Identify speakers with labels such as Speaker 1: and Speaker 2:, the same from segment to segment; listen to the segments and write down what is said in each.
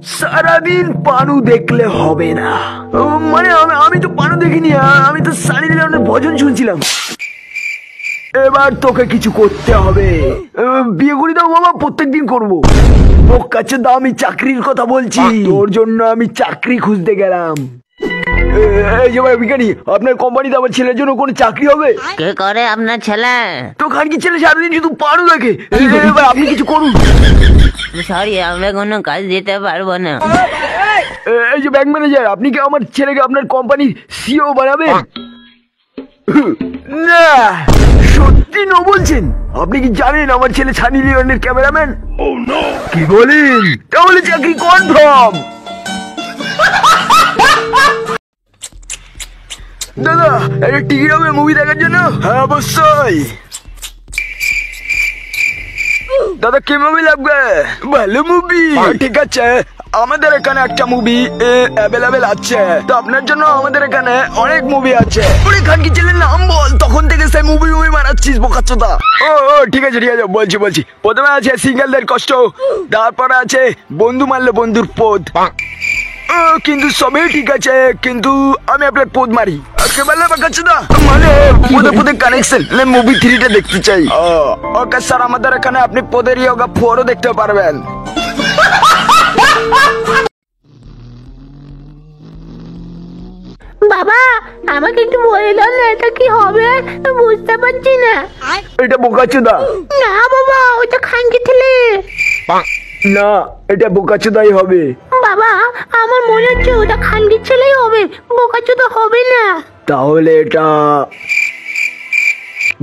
Speaker 1: সারাদিন পানু দেখলে হবে না। মানে আমি তো পানু দেখিনি, আমি তো সানি লিওনের ভজন শুনছিলাম। এবার তোকে কিছু করতে হবে। বিয়ে করি দাও বাবা, প্রত্যেকদিন করবো। তোর কাছে দাও, আমি চাকরির কথা বলছি। তোর জন্য আমি চাকরি খুঁজতে গেলাম। বিজ্ঞানী, আপনার কোম্পানিতে আমার ছেলের জন্য কোনো চাকরি হবে?
Speaker 2: কে করে আপনার ছেলে?
Speaker 1: তো খানকি ছেলে সারাদিন শুধু পানু দেখে। এবার আপনি কিছু করুন।
Speaker 2: সরি, আমরা কোনো কাজ দিতে পারবো না।
Speaker 1: এই যে ব্যাংক ম্যানেজার, আপনি কি আমার ছেলেকে আপনার কোম্পানির সিও বানাবেন? না, সত্যি ন বলছেন? আপনি কি জানেন আমার ছেলে সানি লিওনের ক্যামেরাম্যান? কি বলেন? তাহলে চাকরি কনফার্ম। দাদা, একটা টিকিট হবে মুভি দেখার জন্য? হ্যাঁ অবশ্যই। দাদা কি মুভি লাগবে? ভালো মুভি। ঠিক আছে, আমাদের এখানে একটা মুভি অ্যাভেলেবেল আছে, তো আপনার জন্য আমাদের এখানে অনেক মুভি আছে। খানকি ছেলের নাম বল, তখন থেকে সেই মুভি বানাচ্ছিস বোকাচ্চোদা। ও ঠিক আছে বলছি। প্রথমে আছে সিঙ্গেলদের কষ্ট, তারপরে আছে বন্ধু মারলে বন্ধুর পদ। কিন্তু সবই ঠিক আছে, কিন্তু আমি আপনার পদ মারি। মানে পদে কানেকশন মুভি 3টা দেখতে চাই। ওকে স্যার, আমাদের এখানে আপনি পদের ইয়োগা 4ও দেখতে পারবেন।
Speaker 3: বাবা, আমাকে একটু বলে দাও না, এটা কি হবে? বুঝতে পারছি না।
Speaker 1: এটা বোকাচোদা।
Speaker 3: না বাবা, ওটা খানকি ছেলে।
Speaker 1: না, এটা বোকাচোদাই হবে।
Speaker 3: বাবা, আমার মনে হচ্ছে ওটা খানকি ছেলেই হবে, বোকাচোদা হবে না।
Speaker 1: তাহলে এটা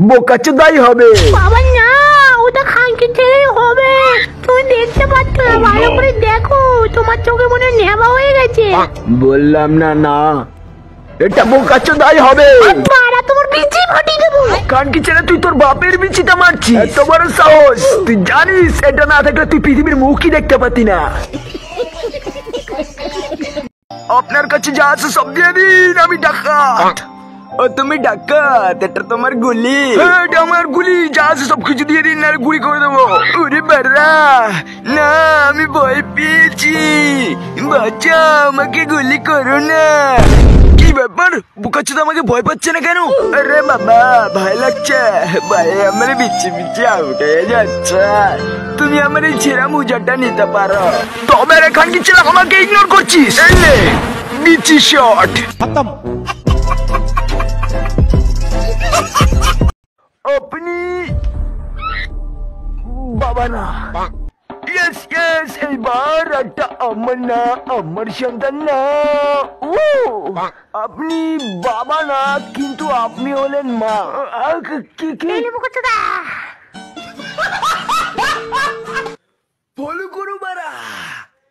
Speaker 1: বোকাচোদাই হবে।
Speaker 3: বাবা না, ওটা খানকি ছেলেই হবে। তুমি দেখতে পাচ্ছ না, ভালো করে দেখো, তোমার চোখে মনে হয় নেবা হয়ে গেছে।
Speaker 1: বললাম না, না এটা বোকাচোদাই হবে।
Speaker 3: মারা তোমার বিচি ফাটিয়ে দেবো।
Speaker 1: খানকি ছেলে, তুই তোর বাপের বিচিটা মারছিস? এত বড় সাহস! তুই জানিস এটা না থাকলে তুই পৃথিবীর মুখই দেখতে পাতি না। আপনার কাছে যা আছে সব দিয়ে দিন, আমি ডাকাত। ও তুমি ডাকাত? এটা তোমার গুলি? এটা আমার গুলি, যা আছে সব কিছু দিয়ে দিন, না গুলি করে দেবো। ওরে বাড়া, না আমি ভয় পেয়েছি, বাঁচাও, আমাকে গুলি করো না। কি ব্যাপার, বোকাচোদা আমাকে ভয় পাচ্ছে না কেন? আরে বাবা, ভয় লাগছে ভাই, আমার বিচ্ছে আউট হয়ে যাচ্ছে। তুমি আমার এই ছেঁড়া মোজাটা নিতে পারো, তবে রে খানকি ছেলে আমাকে ইগনোর করছিস। এই নে বিচি শট। আপনি বাবা না। ইয়েস, এইবার একটা আমার না, আমার সন্তান না। আপনি বাবা না, কিন্তু আপনি হলেন মা। কি